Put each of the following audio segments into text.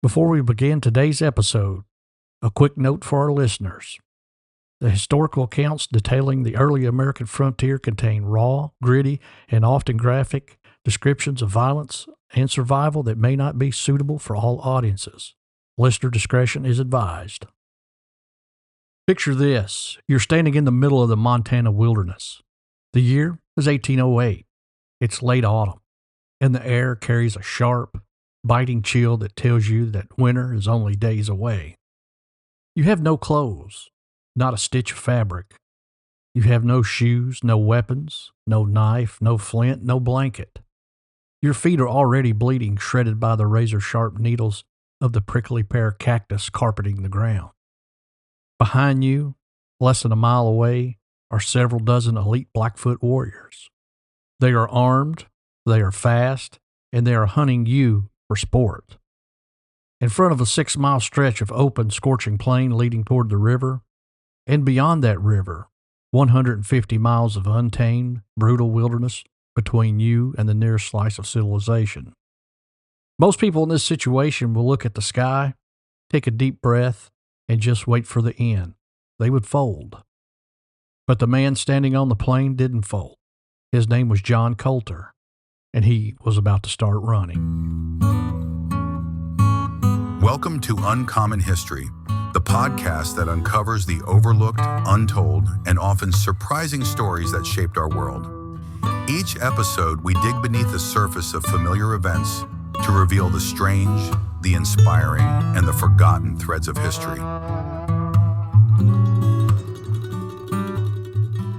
Before we begin today's episode, a quick note for our listeners. The historical accounts detailing the early American frontier contain raw, gritty, and often graphic descriptions of violence and survival that may not be suitable for all audiences. Listener discretion is advised. Picture this. You're standing in the middle of the Montana wilderness. The year is 1808. It's late autumn, and the air carries a sharp, biting chill that tells you that winter is only days away. You have no clothes, not a stitch of fabric. You have no shoes, no weapons, no knife, no flint, no blanket. Your feet are already bleeding, shredded by the razor-sharp needles of the prickly pear cactus carpeting the ground. Behind you, less than a mile away, are several dozen elite Blackfoot warriors. They are armed, they are fast, and they are hunting you for sport. In front of a 6-mile stretch of open, scorching plain leading toward the river, and beyond that river, 150 miles of untamed, brutal wilderness between you and the nearest slice of civilization. Most people in this situation will look at the sky, take a deep breath, and just wait for the end. They would fold. But the man standing on the plain didn't fold. His name was John Colter, and he was about to start running. Welcome to Uncommon History, the podcast that uncovers the overlooked, untold, and often surprising stories that shaped our world. Each episode, we dig beneath the surface of familiar events to reveal the strange, the inspiring, and the forgotten threads of history.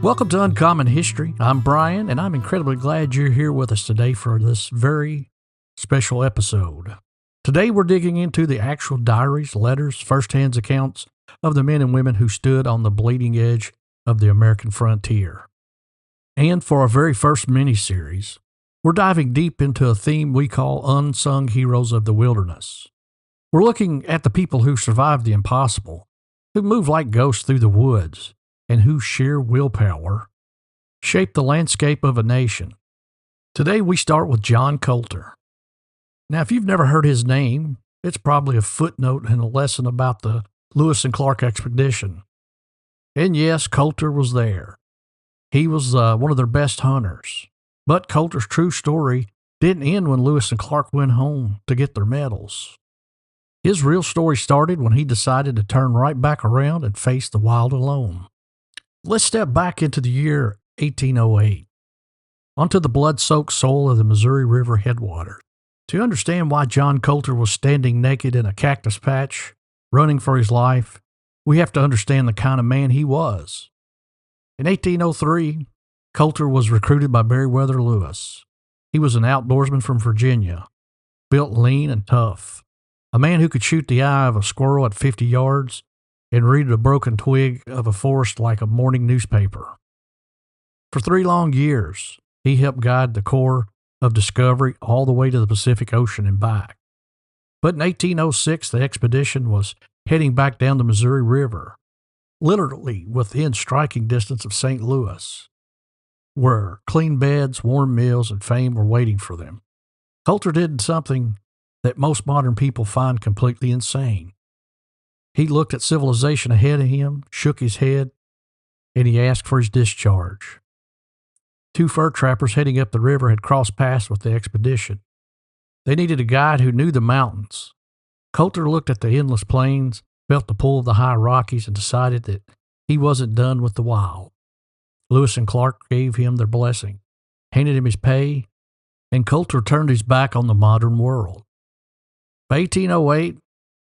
Welcome to Uncommon History. I'm Brian, and I'm incredibly glad you're here with us today for this very special episode. Today we're digging into the actual diaries, letters, first-hand accounts of the men and women who stood on the bleeding edge of the American frontier. And for our very first mini-series, we're diving deep into a theme we call Unsung Heroes of the Wilderness. We're looking at the people who survived the impossible, who moved like ghosts through the woods, and whose sheer willpower shaped the landscape of a nation. Today we start with John Colter. Now, if you've never heard his name, it's probably a footnote in a lesson about the Lewis and Clark expedition. And yes, Colter was there. He was one of their best hunters. But Colter's true story didn't end when Lewis and Clark went home to get their medals. His real story started when he decided to turn right back around and face the wild alone. Let's step back into the year 1808, onto the blood-soaked soil of the Missouri River headwaters. To understand why John Colter was standing naked in a cactus patch, running for his life, we have to understand the kind of man he was. In 1803, Colter was recruited by Meriwether Lewis. He was an outdoorsman from Virginia, built lean and tough, a man who could shoot the eye of a squirrel at 50 yards and read a broken twig of a forest like a morning newspaper. For 3 long years, he helped guide the Corps of Discovery all the way to the Pacific Ocean and back. But in 1806, the expedition was heading back down the Missouri River, literally within striking distance of St. Louis, where clean beds, warm meals, and fame were waiting for them. Colter did something that most modern people find completely insane. He looked at civilization ahead of him, shook his head, and he asked for his discharge. 2 fur trappers heading up the river had crossed paths with the expedition. They needed a guide who knew the mountains. Colter looked at the endless plains, felt the pull of the high Rockies, and decided that he wasn't done with the wild. Lewis and Clark gave him their blessing, handed him his pay, and Colter turned his back on the modern world. By 1808,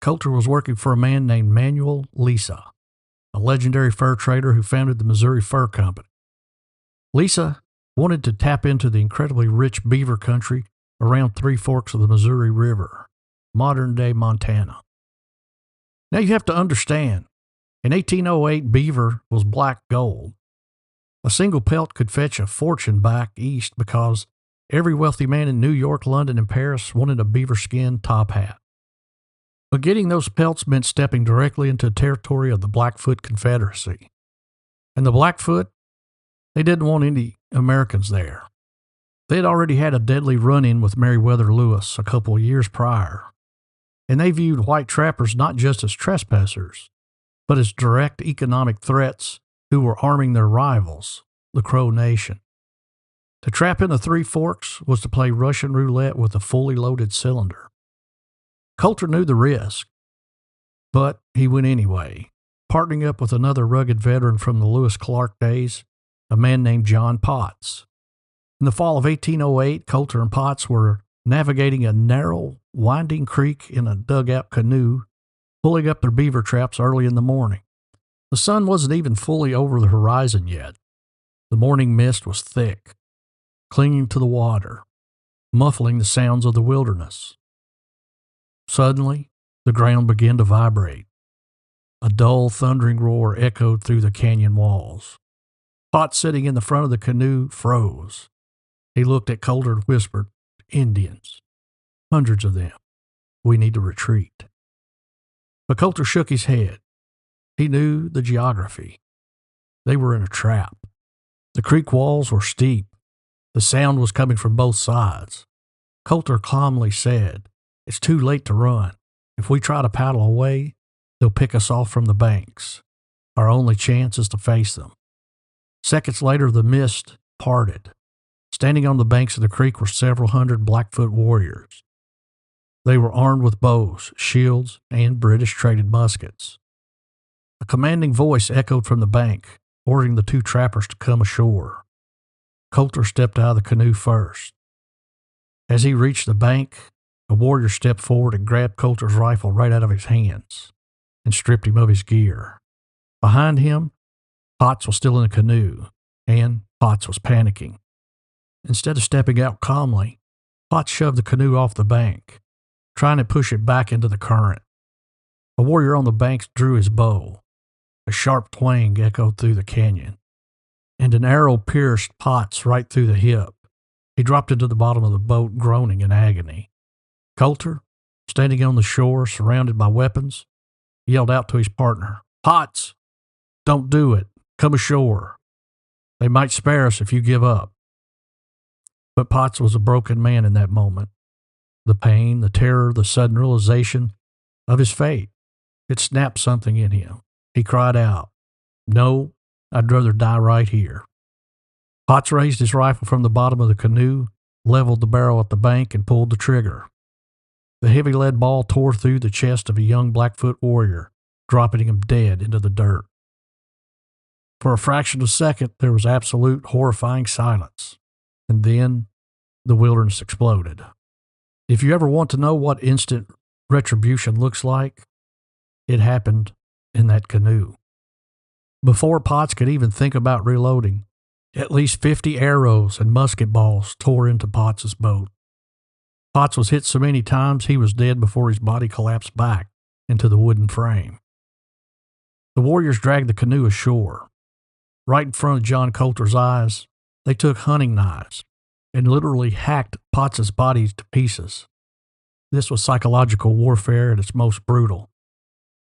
Colter was working for a man named Manuel Lisa, a legendary fur trader who founded the Missouri Fur Company. Lisa wanted to tap into the incredibly rich beaver country around 3 forks of the Missouri River, modern-day Montana. Now you have to understand, in 1808, beaver was black gold. A single pelt could fetch a fortune back east because every wealthy man in New York, London, and Paris wanted a beaver skin top hat. But getting those pelts meant stepping directly into the territory of the Blackfoot Confederacy. And the Blackfoot, they didn't want any Americans there. They had already had a deadly run-in with Meriwether Lewis a couple of years prior. and they viewed white trappers not just as trespassers, but as direct economic threats who were arming their rivals, the Crow Nation. To trap in the Three Forks was to play Russian roulette with a fully loaded cylinder. Colter knew the risk, but he went anyway, partnering up with another rugged veteran from the Lewis Clark days, a man named John Potts. In the fall of 1808, Colter and Potts were navigating a narrow, winding creek in a dugout canoe, pulling up their beaver traps early in the morning. The sun wasn't even fully over the horizon yet. The morning mist was thick, clinging to the water, muffling the sounds of the wilderness. Suddenly, the ground began to vibrate. A dull, thundering roar echoed through the canyon walls. Potts, sitting in the front of the canoe, froze. He looked at Colter and whispered, "Indians. Hundreds of them. We need to retreat." But Colter shook his head. He knew the geography. They were in a trap. The creek walls were steep. The sound was coming from both sides. Colter calmly said, "It's too late to run. If we try to paddle away, they'll pick us off from the banks. Our only chance is to face them." Seconds later, the mist parted. Standing on the banks of the creek were several hundred Blackfoot warriors. They were armed with bows, shields, and British-traded muskets. A commanding voice echoed from the bank, ordering the two trappers to come ashore. Colter stepped out of the canoe first. As he reached the bank, a warrior stepped forward and grabbed Colter's rifle right out of his hands and stripped him of his gear. Behind him, Potts was still in the canoe, and Potts was panicking. Instead of stepping out calmly, Potts shoved the canoe off the bank, trying to push it back into the current. A warrior on the bank drew his bow. A sharp twang echoed through the canyon, and an arrow pierced Potts right through the hip. He dropped into the bottom of the boat, groaning in agony. Colter, standing on the shore, surrounded by weapons, yelled out to his partner, "Potts, don't do it. Come ashore. They might spare us if you give up." But Potts was a broken man in that moment. The pain, the terror, the sudden realization of his fate, it snapped something in him. He cried out, "No, I'd rather die right here." Potts raised his rifle from the bottom of the canoe, leveled the barrel at the bank, and pulled the trigger. The heavy lead ball tore through the chest of a young Blackfoot warrior, dropping him dead into the dirt. For a fraction of a second, there was absolute horrifying silence, and then the wilderness exploded. If you ever want to know what instant retribution looks like, it happened in that canoe. Before Potts could even think about reloading, at least 50 arrows and musket balls tore into Potts's boat. Potts was hit so many times he was dead before his body collapsed back into the wooden frame. The warriors dragged the canoe ashore. Right in front of John Colter's eyes, they took hunting knives and literally hacked Potts's body to pieces. This was psychological warfare at its most brutal.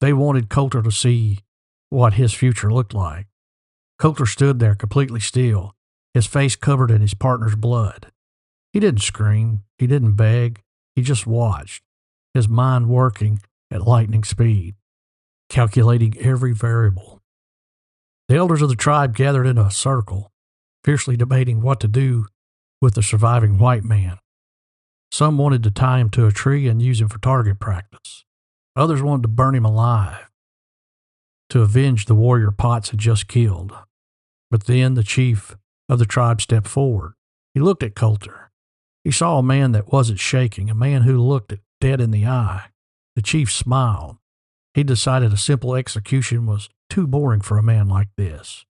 They wanted Colter to see what his future looked like. Colter stood there completely still, his face covered in his partner's blood. He didn't scream, he didn't beg, he just watched, his mind working at lightning speed, calculating every variable. The elders of the tribe gathered in a circle, fiercely debating what to do with the surviving white man. Some wanted to tie him to a tree and use him for target practice. Others wanted to burn him alive, to avenge the warrior Potts had just killed. But then the chief of the tribe stepped forward. He looked at Colter. He saw a man that wasn't shaking, a man who looked it dead in the eye. The chief smiled. He decided a simple execution was too boring for a man like this.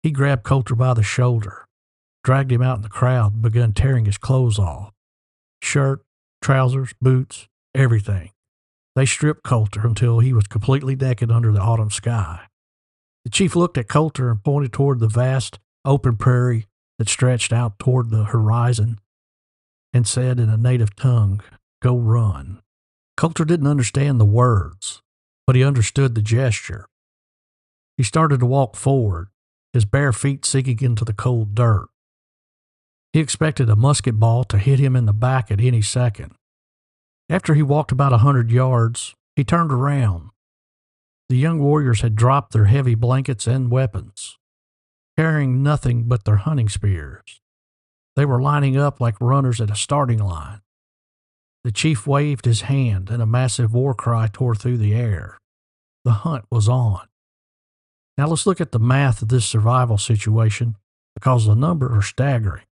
He grabbed Colter by the shoulder, dragged him out in the crowd, and began tearing his clothes off. Shirt, trousers, boots, everything. They stripped Colter until he was completely naked under the autumn sky. The chief looked at Colter and pointed toward the vast, open prairie that stretched out toward the horizon and said in a native tongue, "Go run." Colter didn't understand the words, but he understood the gesture. He started to walk forward, his bare feet sinking into the cold dirt. He expected a musket ball to hit him in the back at any second. After he walked about 100 yards, he turned around. The young warriors had dropped their heavy blankets and weapons, carrying nothing but their hunting spears. They were lining up like runners at a starting line. The chief waved his hand, and a massive war cry tore through the air. The hunt was on. Now let's look at the math of this survival situation, because the numbers are staggering.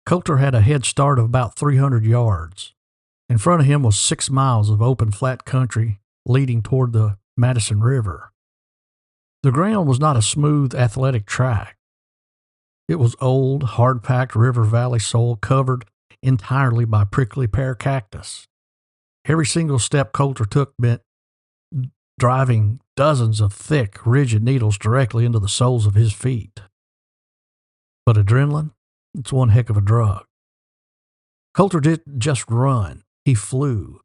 Colter had a head start of about 300 yards. In front of him was 6 miles of open flat country leading toward the Madison River. The ground was not a smooth, athletic track. It was old, hard-packed river valley soil covered entirely by prickly pear cactus. Every single step Colter took meant driving dozens of thick, rigid needles directly into the soles of his feet. But adrenaline, it's one heck of a drug. Colter didn't just run, he flew.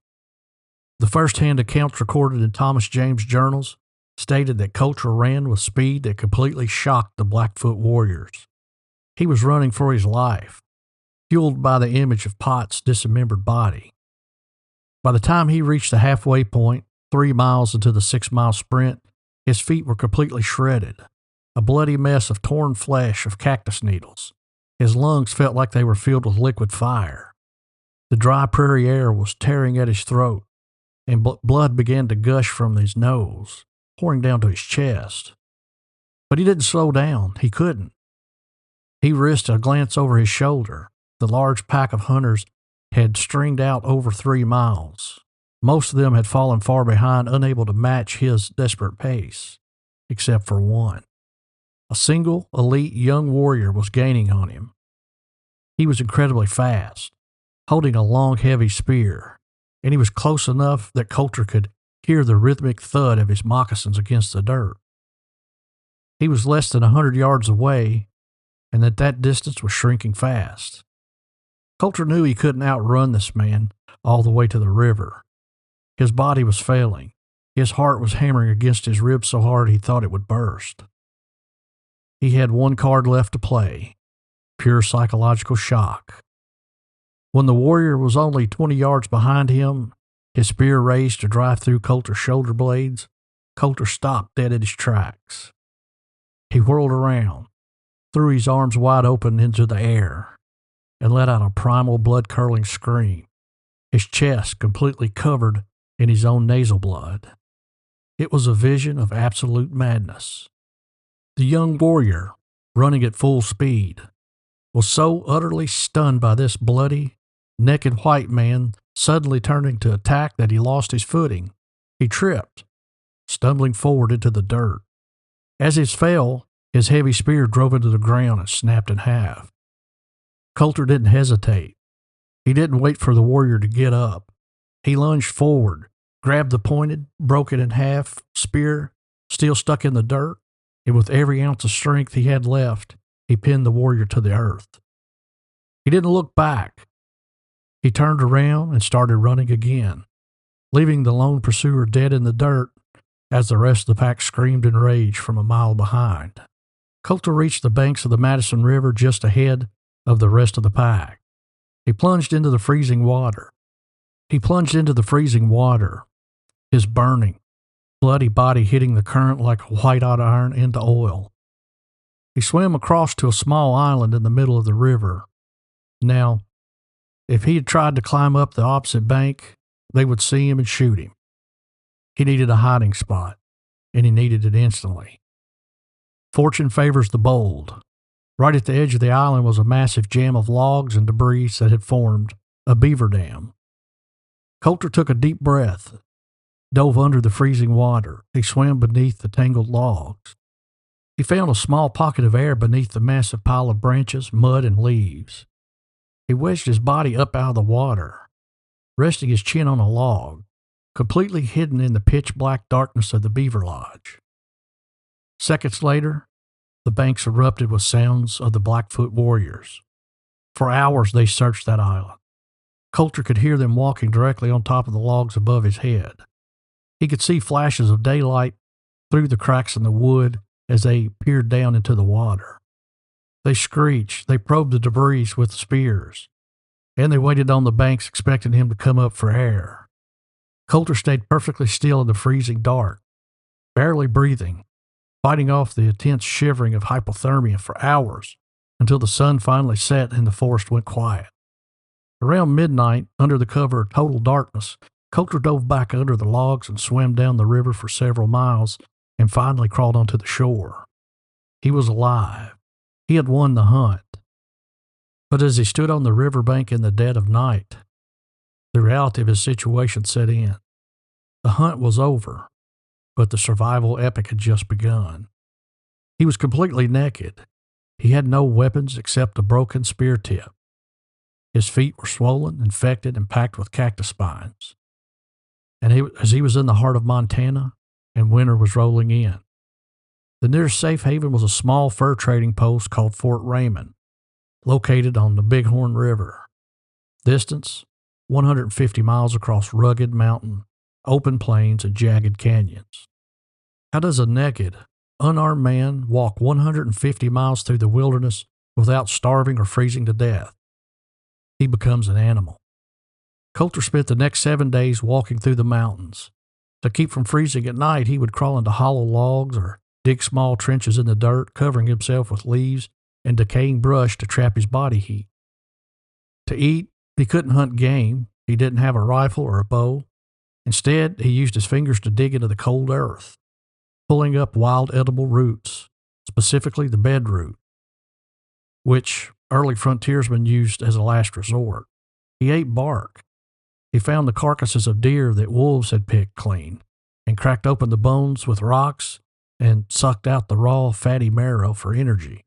The first-hand accounts recorded in Thomas James journals stated that Colter ran with speed that completely shocked the Blackfoot warriors. He was running for his life, fueled by the image of Potts' dismembered body. By the time he reached the halfway point, 3 miles into the 6-mile sprint, his feet were completely shredded, a bloody mess of torn flesh of cactus needles. His lungs felt like they were filled with liquid fire. The dry prairie air was tearing at his throat, and blood began to gush from his nose, pouring down to his chest. But he didn't slow down. He couldn't. He risked a glance over his shoulder. The large pack of hunters had stringed out over 3 miles. Most of them had fallen far behind, unable to match his desperate pace, except for one. A single, elite young warrior was gaining on him. He was incredibly fast, holding a long, heavy spear, and he was close enough that Colter could hear the rhythmic thud of his moccasins against the dirt. He was less than 100 yards away, and that distance was shrinking fast. Colter knew he couldn't outrun this man all the way to the river. His body was failing. His heart was hammering against his ribs so hard he thought it would burst. He had one card left to play, pure psychological shock. When the warrior was only 20 yards behind him, his spear raised to drive through Colter's shoulder blades, Colter stopped dead at his tracks. He whirled around, threw his arms wide open into the air, and let out a primal blood-curdling scream, his chest completely covered in his own nasal blood. It was a vision of absolute madness. The young warrior, running at full speed, was so utterly stunned by this bloody, naked white man suddenly turning to attack that he lost his footing. He tripped, stumbling forward into the dirt. As he fell, his heavy spear drove into the ground and snapped in half. Colter didn't hesitate. He didn't wait for the warrior to get up. He lunged forward, grabbed the pointed, broken in half spear still stuck in the dirt, and with every ounce of strength he had left, he pinned the warrior to the earth. He didn't look back. He turned around and started running again, leaving the lone pursuer dead in the dirt as the rest of the pack screamed in rage from a mile behind. Colter reached the banks of the Madison River just ahead of the rest of the pack. He plunged into the freezing water. His burning, bloody body hitting the current like a white-hot iron into oil. He swam across to a small island in the middle of the river. Now, if he had tried to climb up the opposite bank, they would see him and shoot him. He needed a hiding spot, and he needed it instantly. Fortune favors the bold. Right at the edge of the island was a massive jam of logs and debris that had formed a beaver dam. Colter took a deep breath, dove under the freezing water. He swam beneath the tangled logs. He found a small pocket of air beneath the massive pile of branches, mud, and leaves. He wedged his body up out of the water, resting his chin on a log, completely hidden in the pitch-black darkness of the beaver lodge. Seconds later, the banks erupted with sounds of the Blackfoot warriors. For hours they searched that island. Colter could hear them walking directly on top of the logs above his head. He could see flashes of daylight through the cracks in the wood as they peered down into the water. They screeched, they probed the debris with spears, and they waited on the banks expecting him to come up for air. Colter stayed perfectly still in the freezing dark, barely breathing, fighting off the intense shivering of hypothermia for hours until the sun finally set and the forest went quiet. Around midnight, under the cover of total darkness, Colter dove back under the logs and swam down the river for several miles and finally crawled onto the shore. He was alive. He had won the hunt. But as he stood on the riverbank in the dead of night, the reality of his situation set in. The hunt was over, but the survival epic had just begun. He was completely naked. He had no weapons except a broken spear tip. His feet were swollen, infected, and packed with cactus spines. And as he was in the heart of Montana, and winter was rolling in, the nearest safe haven was a small fur trading post called Fort Raymond, located on the Bighorn River. Distance, 150 miles across rugged mountain, open plains, and jagged canyons. How does a naked, unarmed man walk 150 miles through the wilderness without starving or freezing to death? He becomes an animal. Colter spent the next 7 days walking through the mountains. To keep from freezing at night, he would crawl into hollow logs or dig small trenches in the dirt, covering himself with leaves and decaying brush to trap his body heat. To eat, he couldn't hunt game. He didn't have a rifle or a bow. Instead, he used his fingers to dig into the cold earth, pulling up wild edible roots, specifically the bedroot, which early frontiersmen used as a last resort. He ate bark. He found the carcasses of deer that wolves had picked clean and cracked open the bones with rocks and sucked out the raw, fatty marrow for energy.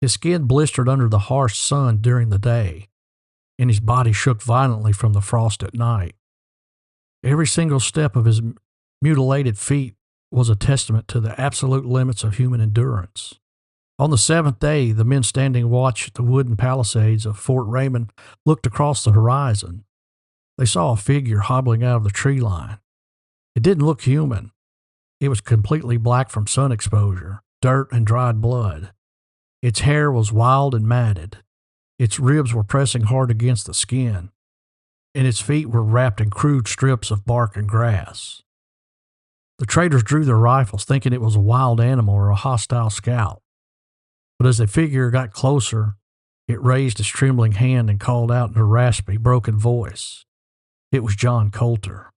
His skin blistered under the harsh sun during the day, and his body shook violently from the frost at night. Every single step of his mutilated feet was a testament to the absolute limits of human endurance. On the 7th day, the men standing watch at the wooden palisades of Fort Raymond looked across the horizon. They saw a figure hobbling out of the tree line. It didn't look human. It was completely black from sun exposure, dirt, and dried blood. Its hair was wild and matted. Its ribs were pressing hard against the skin, and its feet were wrapped in crude strips of bark and grass. The traders drew their rifles, thinking it was a wild animal or a hostile scout. But as the figure got closer, it raised its trembling hand and called out in a raspy, broken voice. It was John Colter.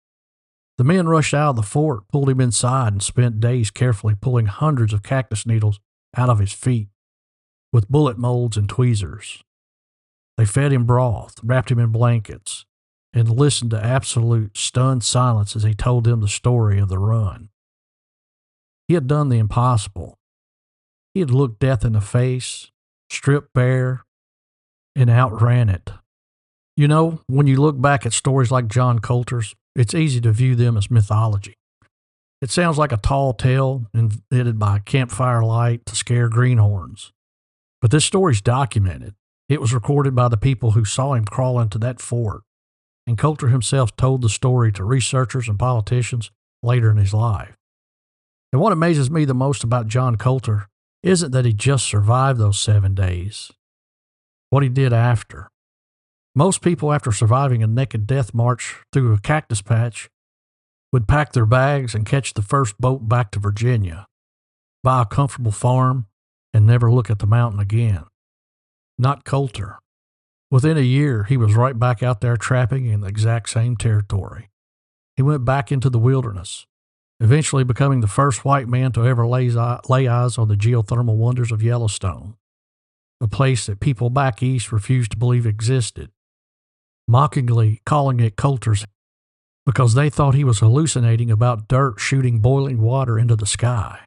The men rushed out of the fort, pulled him inside, and spent days carefully pulling hundreds of cactus needles out of his feet with bullet molds and tweezers. They fed him broth, wrapped him in blankets, and listened to absolute stunned silence as he told them the story of the run. He had done the impossible. He had looked death in the face, stripped bare, and outran it. You know, when you look back at stories like John Colter's, it's easy to view them as mythology. It sounds like a tall tale invented by campfire light to scare greenhorns. But this story's documented. It was recorded by the people who saw him crawl into that fort, and Colter himself told the story to researchers and politicians later in his life. And what amazes me the most about John Colter isn't that he just survived those 7 days. What he did after. Most people, after surviving a naked death march through a cactus patch, would pack their bags and catch the first boat back to Virginia, buy a comfortable farm, and never look at the mountain again. Not Colter. Within a year, he was right back out there trapping in the exact same territory. He went back into the wilderness, eventually becoming the first white man to ever lay eyes on the geothermal wonders of Yellowstone, a place that people back east refused to believe existed, mockingly calling it Colters Hell because they thought he was hallucinating about dirt shooting boiling water into the sky.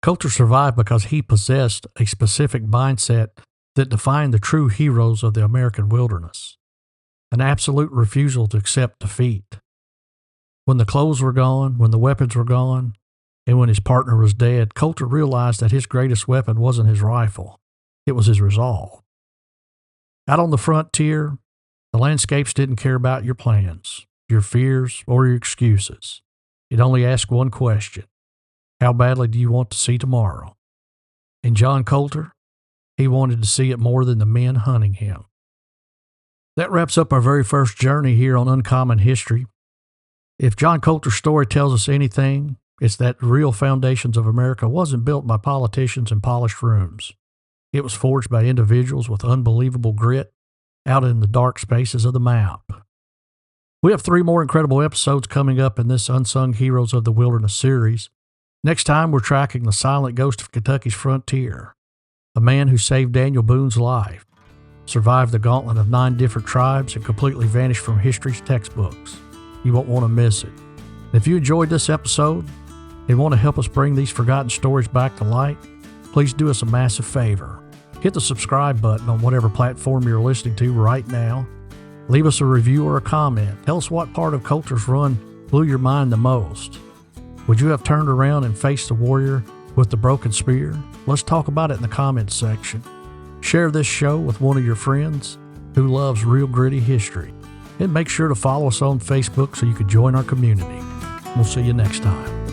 Colter survived because he possessed a specific mindset that defined the true heroes of the American wilderness, an absolute refusal to accept defeat. When the clothes were gone, when the weapons were gone, and when his partner was dead, Colter realized that his greatest weapon wasn't his rifle. It was his resolve. Out on the frontier, the landscapes didn't care about your plans, your fears, or your excuses. It only asked one question. How badly do you want to see tomorrow? And John Colter, he wanted to see it more than the men hunting him. That wraps up our very first journey here on Uncommon History. If John Colter's story tells us anything, it's that the real foundations of America wasn't built by politicians in polished rooms. It was forged by individuals with unbelievable grit out in the dark spaces of the map. We have 3 more incredible episodes coming up in this Unsung Heroes of the Wilderness series. Next time, we're tracking the silent ghost of Kentucky's frontier, a man who saved Daniel Boone's life, survived the gauntlet of 9 different tribes, and completely vanished from history's textbooks. You won't want to miss it. If you enjoyed this episode and want to help us bring these forgotten stories back to light, please do us a massive favor. Hit the subscribe button on whatever platform you're listening to right now. Leave us a review or a comment. Tell us what part of Colters Run blew your mind the most. Would you have turned around and faced the warrior with the broken spear? Let's talk about it in the comments section. Share this show with one of your friends who loves real gritty history. And make sure to follow us on Facebook so you can join our community. We'll see you next time.